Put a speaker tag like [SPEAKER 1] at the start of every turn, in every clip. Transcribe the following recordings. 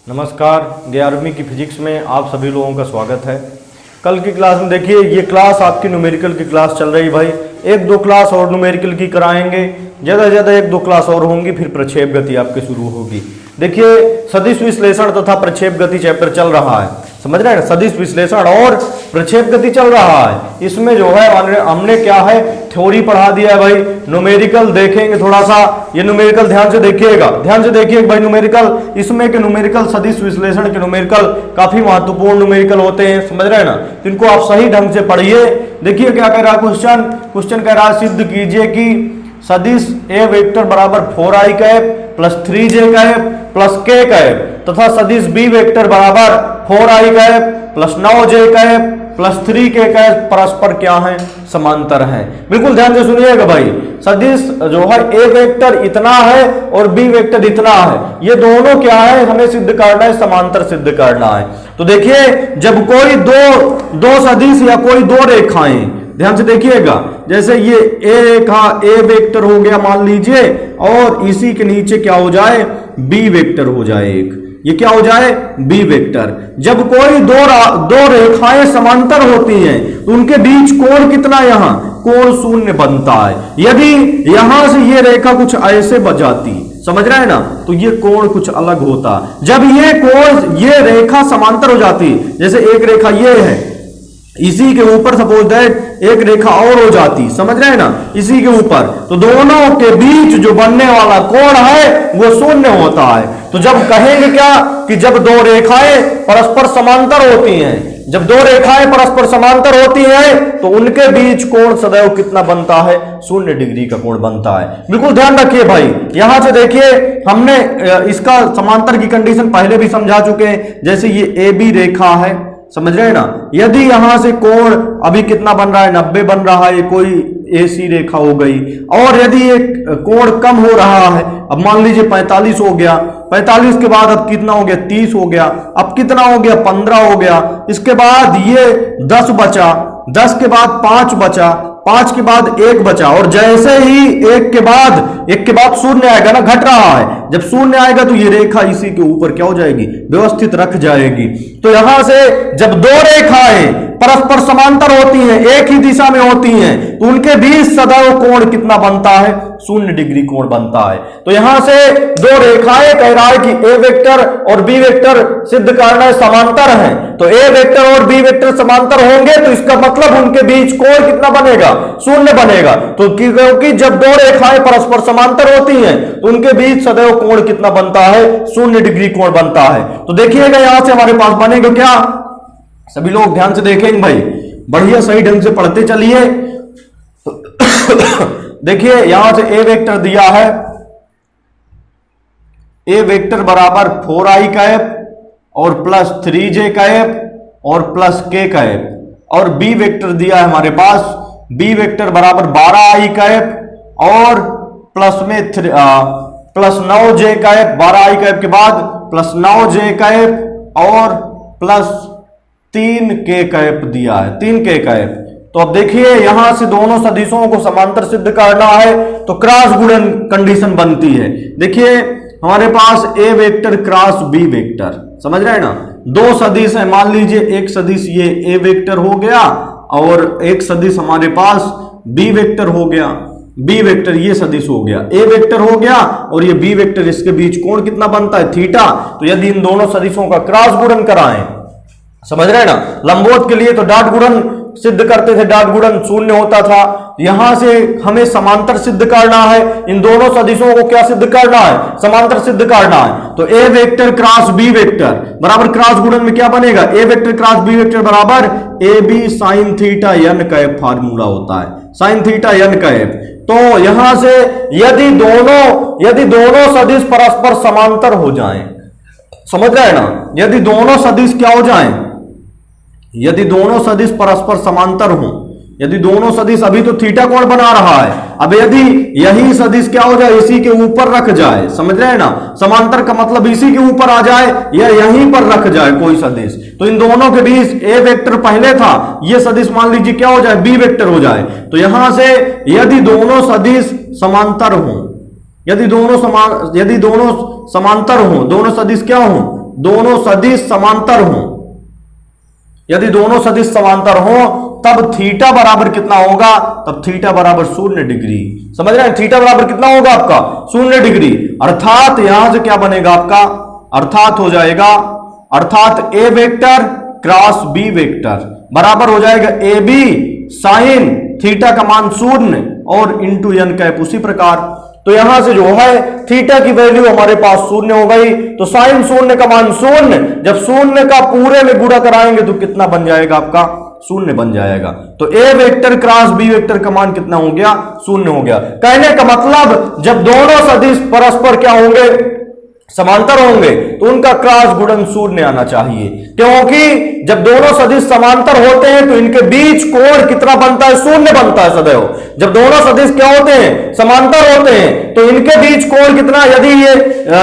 [SPEAKER 1] नमस्कार, 11वीं की फिजिक्स में आप सभी लोगों का स्वागत है। कल की क्लास में देखिए, ये क्लास आपकी न्यूमेरिकल की क्लास चल रही भाई। एक दो क्लास और न्यूमेरिकल की कराएंगे, ज़्यादा से ज़्यादा एक दो क्लास और होंगी, फिर प्रक्षेप गति आपके शुरू होगी। देखिए, सदिश विश्लेषण तथा प्रक्षेप गति चैप्टर चल रहा है, समझ रहे हैं। सदिश विश्लेषण और प्रक्षेप गति चल रहा है। इसमें जो है हमने क्या है, थ्योरी पढ़ा दिया है भाई। न्यूमेरिकल देखेंगे थोड़ा सा, ये न्यूमेरिकल ध्यान से देखिएगा, ध्यान से देखिए भाई। न्यूमेरिकल इसमें के न्यूमेरिकल सदिश विश्लेषण के न्यूमेरिकल काफी महत्वपूर्ण न्यूमेरिकल होते हैं, समझ रहे हैं ना। तो इनको आप सही ढंग से पढ़िए। देखिए क्या कह रहा है क्वेश्चन कह रहा है, सिद्ध कीजिए कि सदिश ए वेक्टर बराबर 4i cap plus 3j cap plus k cap तथा सदिश बी वेक्टर बराबर 4i cap plus 9j cap plus 3k cap परस्पर क्या है, समांतर है। बिल्कुल ध्यान से सुनिएगा भाई। सदिश जो है ए वेक्टर इतना है और बी वेक्टर इतना है, ये दोनों क्या है, हमें सिद्ध करना है, समांतर सिद्ध करना है। तो देखिए, जब कोई दो सदिश या कोई दो रेखाएं, ध्यान से देखिएगा, जैसे ये ए रेखा ए वेक्टर हो गया मान लीजिए, और इसी के नीचे क्या हो जाए, बी वेक्टर हो जाए एक, ये क्या हो जाए, बी वेक्टर। जब कोई दो रेखाएं समांतर होती हैं तो उनके बीच कोण कितना, यहां कोण शून्य बनता है। यदि यहां से ये रेखा कुछ ऐसे बजाती, समझ रहे हैं ना, तो ये कोण कुछ अलग होता। जब ये रेखा समांतर हो जाती, जैसे एक रेखा ये है, इसी के ऊपर सपोज दैट एक रेखा और हो जाती, समझ रहे हैं ना, इसी के ऊपर, तो दोनों के बीच जो बनने वाला कोण है वो शून्य होता है। तो जब कहेंगे क्या कि जब दो रेखाएं परस्पर समांतर होती हैं, जब दो रेखाएं परस्पर समांतर होती हैं तो उनके बीच कोण सदैव कितना बनता है, 0 डिग्री का कोण बनता है। बिल्कुल ध्यान रखिए भाई। यहां से देखिए, हमने इसका समांतर की कंडीशन पहले भी समझा चुके हैं। जैसे ये ए बी रेखा है, समझ रहे हैं ना, यदि यहां से कोण अभी कितना बन रहा है, 90 बन रहा है, कोई AC रेखा हो गई, और यदि ये कोण कम हो रहा है, अब मान लीजिए 45 हो गया, 45 के बाद अब कितना हो गया, 30 हो गया, अब कितना हो गया, 15 हो गया, इसके बाद ये 10 बचा, 10 के बाद 5 बचा, 5 के बाद 1 बचा, और जैसे ही एक के बाद शून्य आएगा ना, घट रहा है, जब शून्य आएगा तो ये रेखा इसी के ऊपर क्या हो जाएगी, व्यवस्थित रख जाएगी। तो यहां से जब दो रेखाएं परस्पर समांतर होती हैं, एक ही दिशा में होती हैं, तो उनके बीच सदैव कोण कितना बनता है, 0 डिग्री कोण बनता है। तो यहां से दो रेखाएं कह रहा है कि ए वेक्टर और बी वेक्टर सिद्ध करना है, समांतर है। तो ए वेक्टर और बी वेक्टर समांतर होंगे तो इसका मतलब उनके बीच कोण कितना बनेगा, 0 बनेगा। तो क्योंकि जब दो रेखाएं परस्पर समांतर होती हैं तो उनके बीच सदैव कोण कितना बनता है, 0 डिग्री कोण बनता है। तो देखिएगा यहां से हमारे पास बनेगा क्या, सभी लोग ध्यान से देखेंगे भाई, बढ़िया सही ढंग से पढ़ते चलिए। देखिए यहां से ए वेक्टर दिया है, ए वेक्टर बराबर 4i कैप और प्लस 3j कैप और प्लस k कैप, और बी वेक्टर दिया है हमारे पास, बी वेक्टर बराबर 12i कैप और प्लस में plus 9j cap, 12i cap के बाद प्लस 9j कैप और प्लस 3k कैप दिया है, 3k कैप। तो अब देखिए, यहां से दोनों सदिशों को समांतर सिद्ध करना है तो क्रॉस गुणन कंडीशन बनती है। देखिए हमारे पास ए वेक्टर क्रॉस बी वेक्टर, समझ रहे हैं ना, दो सदिश है, मान लीजिए एक सदिश ये ए वेक्टर हो गया और एक सदिश हमारे पास बी वेक्टर हो गया, बी वेक्टर ये सदिश हो गया, ए वेक्टर हो गया और ये बी वेक्टर, इसके बीच कोण कितना बनता है, थीटा। तो यदि इन दोनों सदिशों का क्रॉस गुणन कराएं, समझ रहे हैं ना, लंबवत के लिए तो डॉट गुणन सिद्ध करते थे, डॉट गुणन 0 होता था। यहां से हमें समांतर सिद्ध करना है, इन दोनों सदिशों को क्या सिद्ध करना है, समांतर सिद्ध करना है। तो A vector cross B vector बराबर क्रॉस गुणन में क्या बनेगा, A vector cross B vector बराबर A B sine theta N cap formula होता है, साइन थीटा एन कैप। तो यहां से यदि दोनों सदिश परस्पर समांतर हो जाएं, समझ रहे हैं ना, यदि दोनों सदिश क्या हो जाएं, यदि दोनों सदिश परस्पर समांतर हो, यदि दोनों सदिश, अभी तो थीटा कोण बना रहा है, अब यदि यही सदिश क्या हो जाए, इसी के ऊपर रख जाए, समझ रहे हैं ना, समांतर का मतलब इसी के ऊपर आ जाए या यहीं पर रख जाए कोई सदिश, तो इन दोनों के बीच ए वेक्टर पहले था, ये सदिश मान लीजिए क्या हो जाए, बी वेक्टर हो जाए। तो यहां से यदि दोनों सदिश समांतर हो, यदि दोनों समांतर हो, दोनों सदिश क्या हो, दोनों सदिश समांतर हों, यदि दोनों सदिश समांतर हों तब थीटा बराबर कितना होगा, तब थीटा बराबर 0 डिग्री। समझ रहे हैं, थीटा बराबर कितना होगा आपका 0 डिग्री। अर्थात यहां से क्या बनेगा आपका, अर्थात हो जाएगा, अर्थात ए वेक्टर क्रॉस बी वेक्टर बराबर हो जाएगा ए बी साइन थीटा का मान 0 और इंटू एन कैप। उसी प्रकार तो यहां से जो है थीटा की वैल्यू हमारे पास 0 हो गई, तो साइन 0 का मान 0, जब 0 का पूरे में गुणा कराएंगे तो कितना बन जाएगा आपका 0 बन जाएगा। तो A vector cross B vector का मान कितना हो गया 0 हो गया। कहने का मतलब जब दोनों सदिश परस्पर क्या होंगे, समांतर होंगे, तो उनका क्रॉस गुणन 0 आना चाहिए, क्योंकि जब दोनों सदिश समांतर होते हैं तो इनके बीच कोण कितना बनता है 0 बनता है सदैव। जब दोनों सदिश क्या होते हैं समांतर होते हैं तो इनके बीच कोण कितना, यदि ये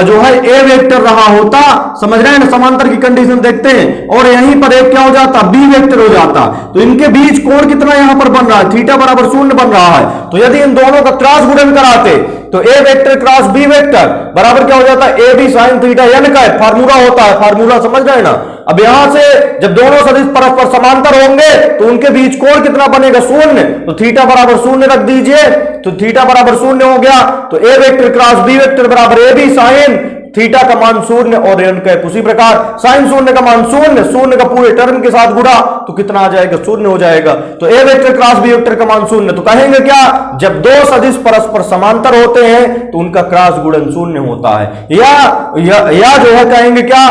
[SPEAKER 1] जो है ए वेक्टर रहा होता, समझ रहे हैं ना, समांतर की कंडीशन देखते हैं, और यहीं पर एक क्या हो जाता बी वेक्टर हो जाता, तो इनके बीच कोण कितना यहां पर बन रहा है, थीटा बराबर 0 बन रहा है। तो यदि इन दोनों का क्रॉस गुणन कराते तो A vector cross B vector बराबर क्या हो जाता है A B sine theta N का फार्मूला होता है, फार्मूला समझ गए ना। अब यहां से जब दोनों सदिश परस्पर समांतर होंगे तो उनके बीच कोण कितना बनेगा 0, तो थीटा बराबर 0 रख दीजिए, तो थीटा बराबर 0 हो गया। तो A vector cross B vector बराबर ए बी साइन थीटा का मान 0 और एन कैप। उसी प्रकार साइन 0 का मान 0, 0 का पूरे टर्म के साथ गुणा तो कितना आ जाएगा 0 हो जाएगा। तो A vector cross B vector का मान 0, तो कहेंगे क्या, जब दो सदिश परस्पर समांतर होते हैं तो उनका क्रॉस गुणन 0 होता है। या जो है कहेंगे क्या,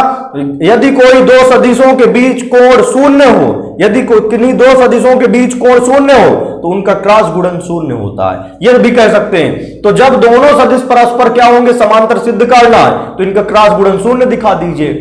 [SPEAKER 1] यदि कोई दो सदिशों के बीच कोण 0 हो, यदि किन्हीं दो सदिशों के बीच कोण 0 हो तो उनका क्रॉस गुणन 0 होता है, यह भी कह सकते हैं। तो जब दोनों सदिश परस्पर क्या होंगे समांतर सिद्ध करना है तो इनका क्रॉस गुणन 0 दिखा दीजिए,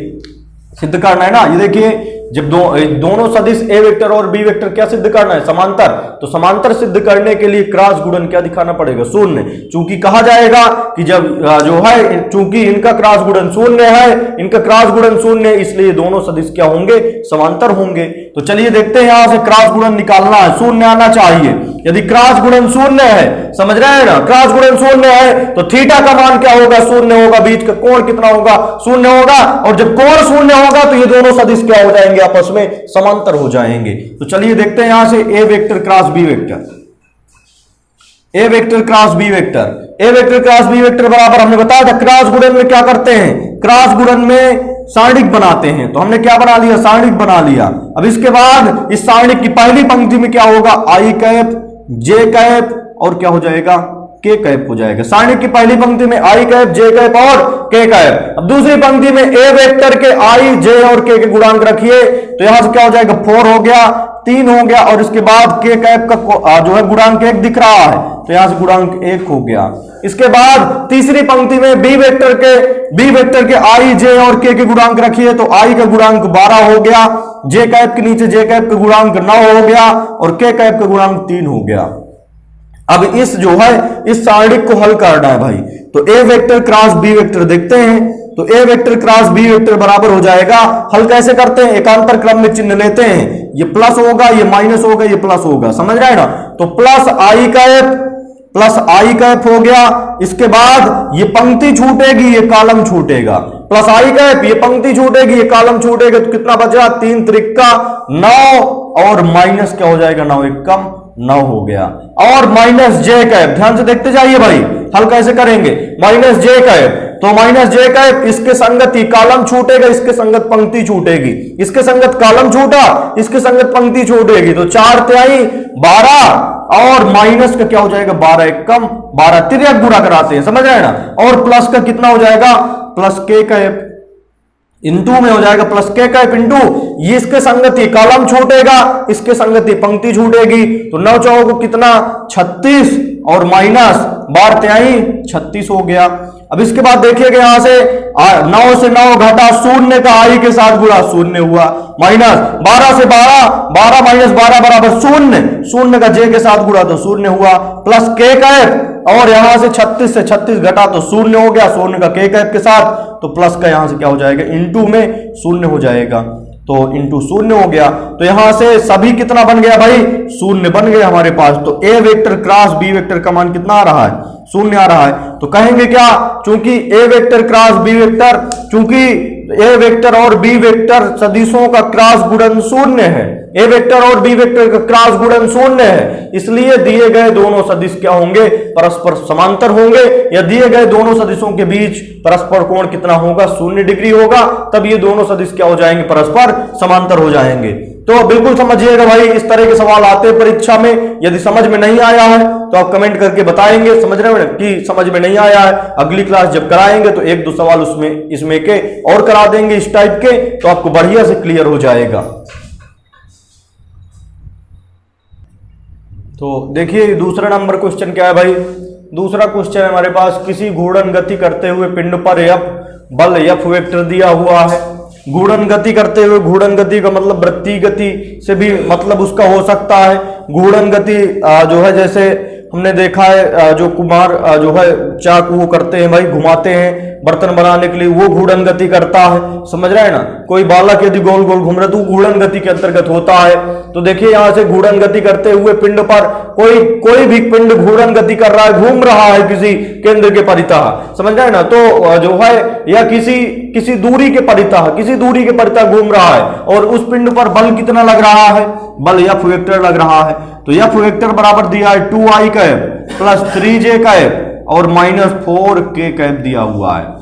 [SPEAKER 1] सिद्ध करना है ना। ये देखिए जब दोनों सदिश ए वेक्टर और बी वेक्टर क्या सिद्ध करना है समांतर, तो समांतर सिद्ध करने के लिए क्रॉस गुणन क्या दिखाना पड़ेगा 0। चूंकि कहा जाएगा कि जब जो है चूंकि इनका क्रॉस गुणन 0 है, इनका क्रॉस गुणन 0 इसलिए दोनों सदिश क्या होंगे समांतर होंगे। तो चलिए देखते हैं यहां से क्रॉस गुणन निकालना है, 0 आना चाहिए। यदि क्रॉस गुणन 0 है, समझ रहे हैं ना, क्रॉस गुणन 0 है तो थीटा का मान क्या होगा 0 होगा, बीच का कोण कितना होगा 0 होगा, और जब कोण 0 होगा तो ये दोनों सदिश क्या हो जाएंगे आपस में समांतर हो जाएंगे। तो चलिए देखते हैं यहां से ए वेक्टर क्रॉस बी वेक्टर, ए वेक्टर क्रॉस बी वेक्टर, ए वेक्टर क्रॉस बी वेक्टर बराबर हमने बताया था क्रॉस गुणन में क्या करते हैं, क्रॉस गुणन में सारणिक बनाते हैं। तो हमने क्या बना लिया, सारणिक बना लिया। अब इसके बाद इस सारणिक की पहली पंक्ति में क्या होगा आई कैप जे कैप और क्या हो जाएगा के कैप हो जाएगा। सारणिक की पहली पंक्ति में आई कैप जे कैप और के कैप। अब दूसरी पंक्ति में ए वेक्टर के आई जे और के गुणांक रखिए, तो यहां से क्या हो जाएगा 4 हो गया, 3 हो गया, और इसके बाद के कैप का जो है गुणांक 1 दिख रहा है, तो यहां से गुणांक 1 हो गया। इसके बाद तीसरी पंक्ति में बी वेक्टर के आई जे और के गुणांक रखिए, तो आई का गुणांक 12 हो गया, जे कैप के नीचे जे कैप का गुणांक 9 हो गया और के कैप का गुणांक 3 हो गया। अब इस जो है इस सारणिक को हल करना है भाई, तो A vector cross B vector देखते हैं। तो A vector cross B vector बराबर हो जाएगा, हल कैसे करते हैं, एकांतर क्रम में चिन्ह लेते हैं, ये प्लस होगा, ये माइनस होगा, ये प्लस होगा, समझ रहे हैं ना। तो प्लस आई कैप हो गया। इसके बाद ये पंक्ति छूटेगी, ये कॉलम छूटेगा, प्लस आई कैप, ये पंक्ति छूटेगी, ये कॉलम छूटेगा, तो कितना बचा 3 त्रिका 9 और माइनस क्या हो जाएगा 9 1 कम 9 हो गया, और माइनस जे कैप, ध्यान से देखते जाइए भाई, हल कैसे करेंगे, माइनस जे कैप, तो माइनस जे कैप इसके संगत ही कॉलम छूटेगा, इसके संगत पंक्ति छूटेगी, इसके संगत कॉलम छूटा, इसके संगत पंक्ति छूटेगी, तो 4 तिहाई 12 और माइनस का क्या हो जाएगा 12 1 कम 12, तिर्यक गुणा कराते हैं, समझ रहे हैं ना। और प्लस का कितना हो जाएगा प्लस के कैप इंटू में हो जाएगा प्लस के कैप इंटू, ये इसके संगति कॉलम छूटेगा, इसके संगति पंक्ति छूटेगी, तो 9 चौको कितना 36 और माइनस 12 तिहाई 36 हो गया। अब इसके बाद देखिएगा यहां से 9 से 9 घटा, 0 का आई के साथ गुणा 0 हुआ, माइनस 12 से 12 माइनस 12 बराबर 0 का जे के साथ गुणा तो 0 हुआ, प्लस के कैप, और यहां से 36 से 36 घटा तो 0 हो गया, 0 का के कैप के साथ, तो प्लस का यहां से क्या हो जाएगा इंटू में 0 हो जाएगा, तो इंटू 0 हो गया। तो यहां से सभी कितना बन गया भाई 0 बन गया हमारे पास। तो A vector cross B vector का मान कितना आ रहा है 0 आ रहा है। तो कहेंगे क्या, चूंकि ए वेक्टर क्रॉस बी वेक्टर, चूंकि ए वेक्टर और बी वेक्टर सदिशों का क्रॉस गुणन शून्य है। ए वेक्टर और बी वेक्टर का क्रॉस गुणन शून्य है, इसलिए दिए गए दोनों सदिश क्या होंगे, परस्पर समांतर होंगे। या दिए गए दोनों सदिशों के बीच परस्पर कोण कितना होगा, 0 डिग्री होगा, तब ये दोनों सदिश क्या हो जाएंगे, परस्पर समांतर हो जाएंगे। तो बिल्कुल समझिएगा भाई, इस तरह के सवाल आते हैं परीक्षा में। यदि समझ में नहीं आया है तो आप कमेंट करके बताएंगे, समझ रहे हो कि समझ में नहीं आया है। अगली क्लास जब कराएंगे तो 1-2 सवाल उसमें इसमें के और करा देंगे इस टाइप के, तो आपको बढ़िया से क्लियर हो जाएगा। तो देखिए दूसरा नंबर क्वेश्चन क्या है भाई। दूसरा क्वेश्चन है हमारे पास, किसी घूर्णन गति करते हुए पिंड पर F बल F वेक्टर दिया हुआ है। घूर्णन गति करते हुए, घूर्णन गति का मतलब वृत्तीय गति से भी मतलब उसका हो सकता है। घूर्णन गति जो है, जैसे हमने देखा है जो कुम्हार जो है चाकू वो करते हैं भाई, घुमाते हैं बर्तन बनाने के लिए, वो घूर्णन गति करता है, समझ रहे हैं ना। कोई बालक यदि गोल गोल घूम रहा है तो घूर्णन गति के अंतर्गत होता है। तो देखिए यहां से घूर्णन गति करते हुए पिंड पर कोई भी पिंड घूर्णन गति कर रहा है, घूम रहा है किसी केंद्र के परितः, समझ रहे हैं ना। तो जो है या किसी दूरी के परितः घूम रहा है और उस पिंड पर बल कितना लग रहा है, बल F वेक्टर लग रहा है। तो F वेक्टर बराबर दिया है 2i cap plus 3j cap और -4k कैप दिया हुआ है।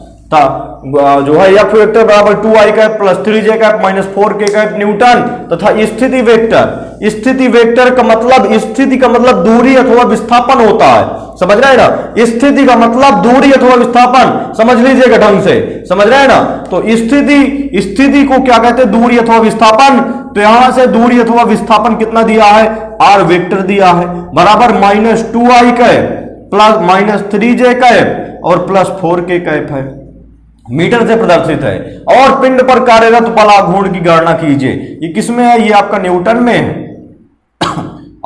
[SPEAKER 1] जो है F वेक्टर बराबर 2i cap plus 3j cap -4k cap Newton तथा स्थिति वेक्टर का मतलब दूरी अथवा विस्थापन होता है, समझ रहे हैं ना। स्थिति का मतलब दूरी अथवा विस्थापन, समझ लीजिएगा ढंग से, समझ रहे हैं ना। तो स्थिति को क्या कहते हैं, दूरी अथवा विस्थापन। तो यहां से दूरी अथवा विस्थापन कितना दिया है, r वेक्टर दिया है, बराबर -2i cap plus -3j cap और प्लस 4k कैप है, मीटर से प्रदर्शित है। और पिंड पर कार्यरत बलाघूर्ण की गणना कीजिए। ये किसमें है, ये आपका न्यूटन में है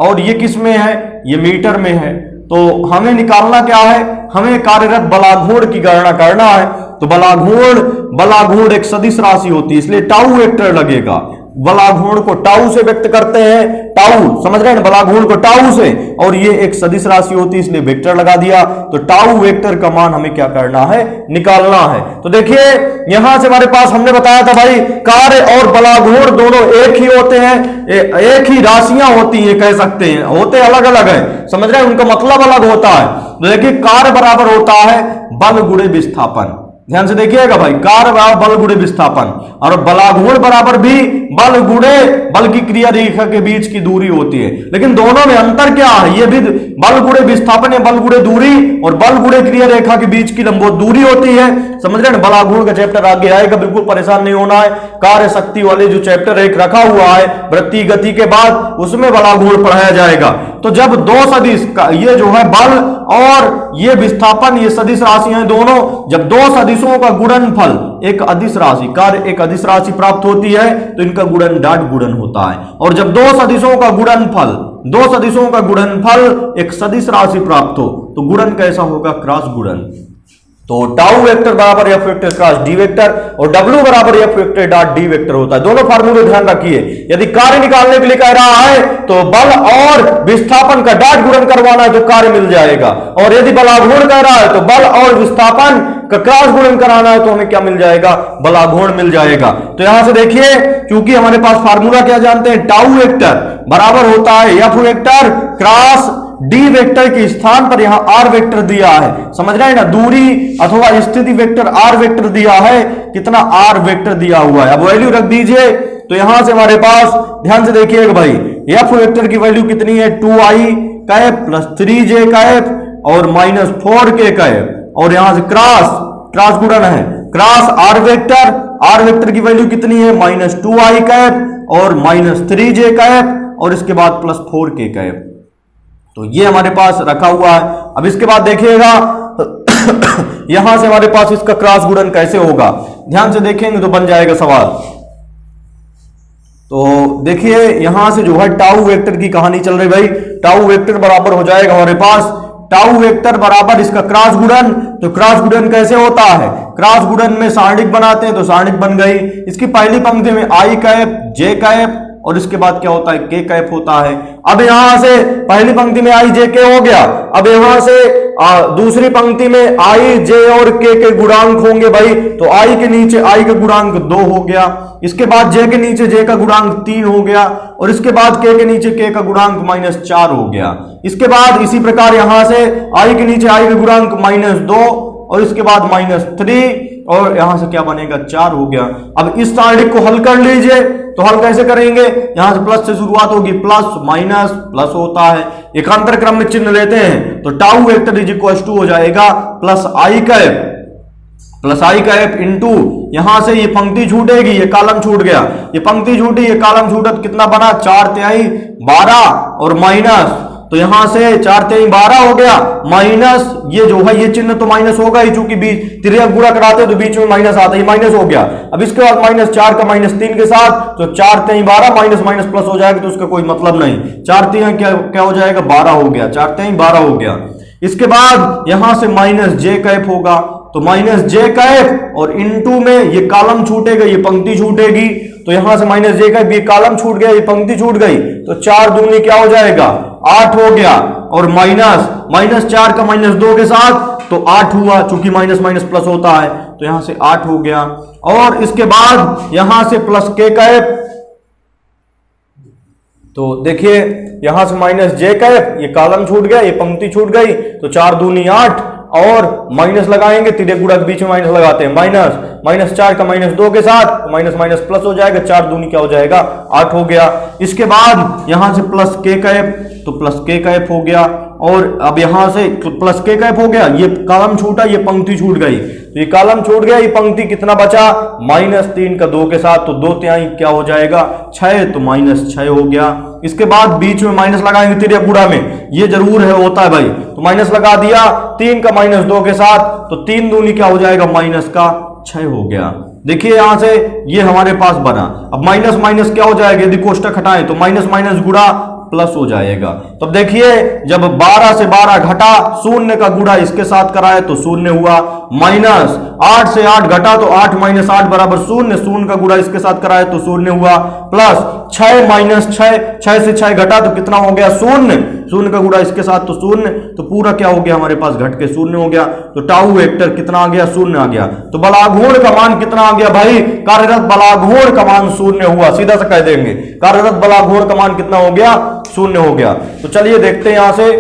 [SPEAKER 1] और ये किसमें है, ये मीटर में है। तो हमें निकालना क्या है, हमें कार्यरत बलाघूर्ण की गणना करना है। तो बलाघूर्ण एक सदिश राशि होती है, इसलिए टाउ वेक्टर लगेगा। बलाघूर्ण को टाउ से व्यक्त करते हैं, टाउ, समझ रहे हैं, बलाघूर्ण को टाउ से, और ये एक सदिश राशि होती है इसलिए वेक्टर लगा दिया। तो टाउ वेक्टर का मान हमें क्या करना है, निकालना है। तो देखिए यहां से हमारे पास हमने बताया था भाई, कार्य और बलाघूर्ण दोनों एक ही होते हैं, एक ही राशियां होती है, कह सकते हैं, होते अलग अलग है, समझ रहे हैं, उनका मतलब अलग होता है। तो देखिए कार्य बराबर होता है बल गुणे विस्थापन, ध्यान से देखिएगा भाई, कार्य बराबर बल गुणे विस्थापन, और बलाघूर्ण बराबर भी बल गुणे बल की क्रिया रेखा के बीच की दूरी होती है। लेकिन दोनों में अंतर क्या है, ये भी बल गुणे विस्थापन या बल गुणे दूरी और बल गुणे क्रिया रेखा के बीच की लंबवत दूरी होती है, समझ रहे हैं। बलाघूर्ण का चैप्टर आगे आएगा, बिल्कुल परेशान नहीं होना है। कार्य शक्ति वाले जो चैप्टर एक रखा हुआ है वृत्तीय गति के बाद, उसमें बलाघूर्ण पढ़ाया जाएगा। तो जब दो सदिश, ये जो है बल और ये विस्थापन, ये सदिश राशियां दोनों, जब दो सदिशों का गुणनफल एक अदिश राशि, कार्य एक अदिश राशि प्राप्त होती है तो इनका गुणन डॉट गुणन होता है। और जब दो सदिशों का गुणनफल एक सदिश राशि प्राप्त हो तो गुणन कैसा होगा, क्रॉस गुणन। तो टाउ वेक्टर बराबर F vector cross D vector और W बराबर F vector dot D vector होता है। दोनों फार्मूले ध्यान रखिए। यदि कार्य निकालने के लिए कह रहा है तो बल और विस्थापन का डॉट गुणन करवाना है तो कार्य मिल जाएगा, और यदि बलाघूर्ण कह रहा है तो बल और विस्थापन का क्रॉस गुणन कराना है तो हमें क्या मिल जाएगा, बलाघूर्ण मिल जाएगा। तो यहां से देखिए, क्योंकि हमारे पास फार्मूला क्या जानते हैं, टाउ वेक्टर बराबर होता है F vector cross D vector के स्थान पर यहां R वेक्टर दिया है, समझ रहे हैं ना। दूरी अथवा स्थिति वेक्टर R वेक्टर दिया है, कितना R वेक्टर दिया हुआ है। अब वैल्यू रख दीजिए। तो यहां से हमारे पास ध्यान से देखिएगा भाई, F वेक्टर की वैल्यू कितनी है, 2i cap plus 3j cap और -4k कैप, और यहां से क्रॉस गुणन है, क्रॉस R वेक्टर की वैल्यू कितनी है, -2i कैप और -3j कैप और इसके बाद +4k कैप। तो ये हमारे पास रखा हुआ है। अब इसके बाद देखिएगा यहां से हमारे पास इसका क्रॉस गुणन कैसे होगा, ध्यान से देखेंगे तो बन जाएगा सवाल। तो देखिए यहां से जो है टाउ वेक्टर की कहानी चल रही भाई। टाउ वेक्टर बराबर हो जाएगा हमारे पास, टाउ वेक्टर बराबर इसका क्रॉस गुणन। तो क्रॉस गुणन कैसे होता है, क्रॉस गुणन में सारणिक बनाते हैं, तो सारणिक बन गई। इसकी पहली पंक्ति में i कैप, j कैप और इसके बाद क्या होता है, के कैप होता है। अब यहां से पहली पंक्ति में आई जे के हो गया, अब यहां से दूसरी पंक्ति में आई जे और के गुणांक होंगे भाई, तो आई के नीचे आई का गुणांक 2 हो गया, इसके बाद जे के नीचे जे का गुणांक 3 हो गया, और इसके बाद के नीचे के का गुणांक -4 हो गया। इसके बाद इसी प्रकार यहां से आई के नीचे आई का गुणांक -2 और इसके बाद -3 और यहां से क्या बनेगा, 4 हो गया। अब इस सारणी को हल कर लीजिए, तो हल कैसे करेंगे, यहां से प्लस से शुरुआत होगी, प्लस माइनस प्लस होता है, एकांतर क्रम में चिन्ह लेते हैं तो tau vector is equal to हो जाएगा प्लस आई कैप इंटू, यहां से ये पंक्ति छूटेगी, ये कॉलम छूट गया, ये पंक्ति छूटी, ये कॉलम छूटा, तो कितना बना, 4 12 और माइनस, तो यहां से 4 12 हो गया, माइनस ये जो है ये चिन्ह तो माइनस होगा ही, चूंकि बीच तिर्यक गुणा कराते तो बीच में माइनस आता है, माइनस हो गया। अब इसके बाद -4 का -3 के साथ, तो 4 12 माइनस माइनस प्लस हो जाएगा, तो उसका कोई मतलब नहीं, 4 क्या हो जाएगा, 12 हो गया, 4 12 हो गया। इसके बाद यहां से -j कैप होगा, तो -j कैप और इनटू में ये कॉलम छूटेगा, ये पंक्ति छूटेगी, तो यहां से -j कैप, ये कॉलम छूट गया, ये पंक्ति छूट गई, तो 4 दूनी क्या हो जाएगा, 8 हो गया, और -4 का -2 के साथ तो 8 हुआ, चूंकि माइनस माइनस प्लस होता है, तो यहां से 8 हो गया। और इसके बाद यहां से प्लस के कैप, तो देखिए यहां से -j कैप, ये कॉलम छूट गया, ये पंक्ति छूट गई, तो 4 दूनी 8 और माइनस लगाएंगे, तिर्यक गुणा के बीच में माइनस लगाते हैं, -4 का -2 के साथ माइनस माइनस प्लस हो जाएगा, 4 दूनी क्या हो जाएगा, 8 हो गया। इसके बाद यहां से प्लस के कैप, तो प्लस के कैप हो गया, और अब यहां से प्लस के कैप हो गया, ये कॉलम छूटा, ये पंक्ति छूट गई, तो ये कॉलम छूट गया, ये पंक्ति कितना बचा, -3 का 2 के साथ, तो 2 तिहाई क्या हो जाएगा, 6, तो -6 हो गया। इसके बाद बीच में माइनस लगाएंगे तिर्यक गुणा में, ये जरूर है, होता है भाई, तो माइनस लगा दिया, 3 का -2 के साथ, तो 3 दूनी क्या हो जाएगा, -6 हो गया। देखिए यहां से ये हमारे पास बना। अब माइनस माइनस क्या हो जाएगा, यदि कोष्टक हटाएं तो माइनस माइनस गुणा प्लस हो जाएगा। तो देखिए जब 12 से 12 घटा, शून्य का गुणा इसके साथ कराए तो शून्य हुआ, माइनस 8 से 8 घटा तो 8 - 8 बराबर शून्य, शून्य का गुणा इसके साथ कराए तो शून्य हुआ, प्लस 6 - 6 से 6 घटा तो कितना हो गया, शून्य, शून्य का गुणा इसके साथ तो शून्य, तो पूरा क्या हो गया हमारे पास, घट के शून्य हो गया। तो टाउ वेक्टर कितना आ गया, शून्य आ गया। तो बलाघूर्ण का मान कितना आ गया भाई, कार्यरत बलाघूर्ण का मान शून्य हुआ, सीधा सा कह देंगे कार्यरत बलाघूर्ण का मान कितना हो गया, शून्य हो गया। तो चलिए देखते हैं यहां से,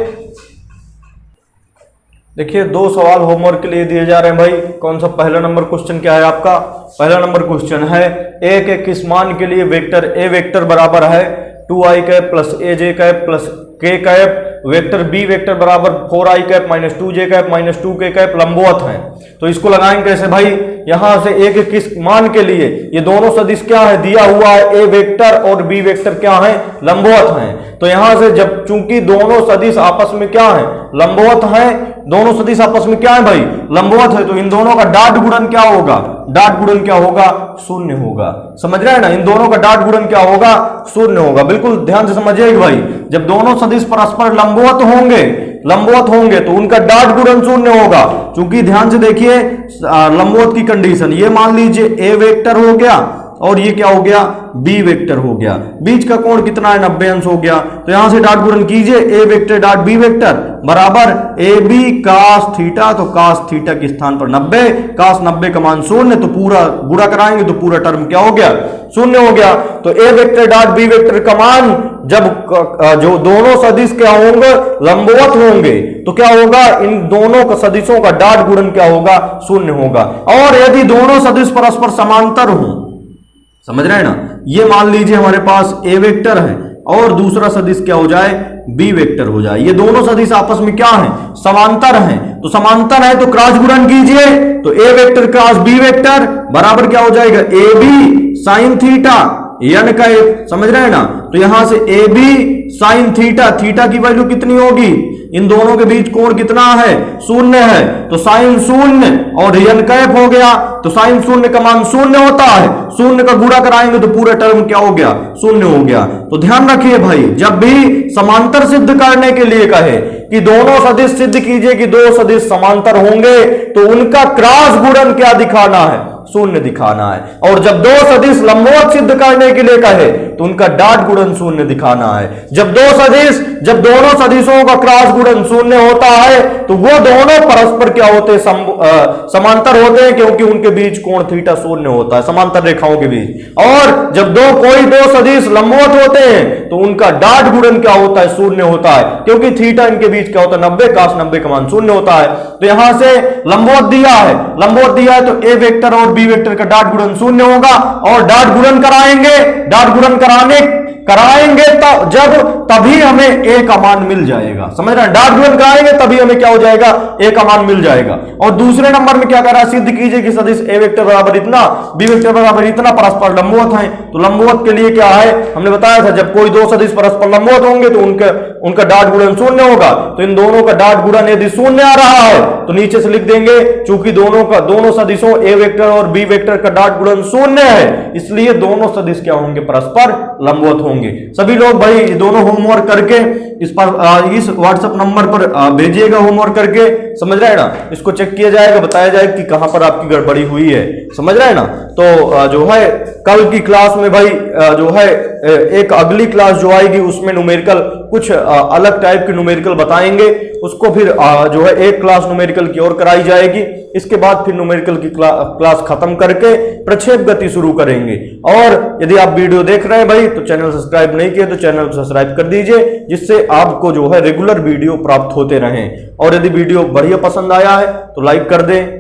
[SPEAKER 1] देखिए 2 सवाल होमवर्क के लिए दिए जा रहे हैं भाई। कौन सा पहला नंबर क्वेश्चन क्या है आपका, पहला नंबर क्वेश्चन है ए के किस मान के लिए वेक्टर ए वेक्टर बराबर है 2i cap plus aj cap plus k cap, vector B vector बराबर 4i cap minus 2j cap minus 2k cap लंबवत है। तो इसको लगाएंगे कैसे भाई, यहां से ए के किस मान के लिए, ये दोनों सदिश क्या है, दिया हुआ है, ए वेक्टर और बी वेक्टर क्या है, लंबवत है। तो यहां से जब चूंकि दोनों सदिश आपस में क्या है, लंबवत है, दोनों सदिश आपस में क्या है भाई, लंबवत है, तो इन दोनों का डॉट गुणन क्या होगा, डॉट गुणन क्या होगा, शून्य होगा। समझ रहे हैं ना, इन दोनों का डॉट गुणन क्या होगा, शून्य होगा। बिल्कुल ध्यान से समझिएगा भाई, जब दोनों सदिश परस्पर लंबवत होंगे तो उनका डॉट गुणन शून्य होगा। क्योंकि ध्यान से देखिए लंबवत की कंडीशन, ये मान लीजिए ए वेक्टर हो गया और ये क्या हो गया, बी वेक्टर हो गया, बीच का कोण कितना है, 90 अंश हो गया। तो यहां से डॉट गुणन कीजिए, ए वेक्टर डॉट बी वेक्टर बराबर ए बी कास थीटा, तो कास थीटा के स्थान पर 90, कास 90 का मान शून्य, तो पूरा गुणा कराएंगे तो पूरा टर्म क्या हो गया, शून्य हो गया। तो A vector dot B vector का मान जब जो दोनों सदिश क्या होंगे, लंबवत होंगे, तो क्या होगा, इन दोनों का सदिशों का डॉट गुणन क्या होगा, शून्य होगा। और यदि दोनों सदिश परस्पर समांतर हो, समझ रहे हैं ना, ये मान लीजिए हमारे पास ए वेक्टर है और दूसरा सदिश क्या हो जाए, बी वेक्टर हो जाए, ये दोनों सदिश आपस में क्या है, समांतर हैं। तो समांतर है तो क्रॉस गुणन कीजिए, तो A vector cross B vector बराबर क्या हो जाएगा, A B sine theta, N का एक, समझ रहे हैं ना। तो यहां से A B sine theta, theta की वैल्यू कितनी होगी, इन दोनों के बीच कोण कितना है, शून्य है, तो साइन शून्य और यन कैप हो गया, तो साइन शून्य का मान शून्य होता है, शून्य का गुणा कराएंगे तो पूरा टर्म क्या हो गया, शून्य हो गया। तो ध्यान रखिए भाई, जब भी समांतर सिद्ध करने के लिए कहे कि दोनों सदिश सिद्ध कीजिए कि दो सदिश समांतर होंगे, तो उनका क्रॉस गुणन क्या दिखाना है, शून्य दिखाना है। और जब दो सदिश लंबवत सिद्ध करने के लिए कहे तो उनका डॉट गुणन शून्य दिखाना है। जब दोनों सदिशों का क्रॉस गुणन शून्य होता है तो वो दोनों परस्पर क्या होते हैं, समांतर होते हैं, क्योंकि उनके बीच कोण थीटा शून्य होता है, समांतर रेखाओं के बीच। और जब कोई दो सदिश लंबवत होते हैं तो उनका डॉट गुणन क्या होता है, शून्य होता है, क्योंकि थीटा इनके बीच क्या होता है, 90 cos 90 का मान शून्य होता है। तो यहां से लंबवत दिया है तो ए वेक्टर और बी वेक्टर का डॉट गुणन शून्य होगा। और डॉट गुणन कराएंगे तभी हमें ए का मान मिल जाएगा। समझ रहे हैं, डॉट गुणन कराएंगे तभी हमें क्या हो जाएगा, ए का मान मिल जाएगा। और दूसरे नंबर में क्या कर रहा है, सिद्ध कीजिए कि सदिश ए वेक्टर बराबर इतना, बी वेक्टर बराबर इतना परस्पर लंबवत है। तो लंबवत के लिए क्या है, हमने बताया था, जब कोई दो सदिश परस्पर लंबवत होंगे तो उनका डॉट गुणन शून्य होगा। तो इन दोनों का डॉट गुणन यदि शून्य आ रहा है तो नीचे से लिख देंगे, चूंकि दोनों सदिशों ए वेक्टर और बी वेक्टर का डॉट गुणन शून्य है, इसलिए दोनों सदिश क्या होंगे, परस्पर लंबवत होंगे। सभी लोग भाई दोनों होमवर्क करके इस व्हाट्सएप नंबर पर भेजिएगा, होमवर्क करके, समझ रहे हैं ना। इसको चेक किया जाएगा, बताया जाएगा कि कहां पर आपकी गड़बड़ी हुई है, समझ रहे हैं ना। तो जो है कल की क्लास में भाई जो है एक अगली क्लास जो आएगी उसमें न्यूमेरिकल कुछ अलग टाइप की न्यूमेरिकल बताएंगे, उसको फिर जो है एक क्लास न्यूमेरिकल की और कराई जाएगी। इसके बाद फिर न्यूमेरिकल की क्लास खत्म करके प्रक्षेप गति शुरू करेंगे। और यदि आप वीडियो देख रहे हैं भाई तो चैनल सब्सक्राइब नहीं किए तो चैनल को सब्सक्राइब कर दीजिए, जिससे आपको जो है रेगुलर वीडियो प्राप्त होते रहें। और यदि वीडियो बढ़िया पसंद आया है तो लाइक कर दें,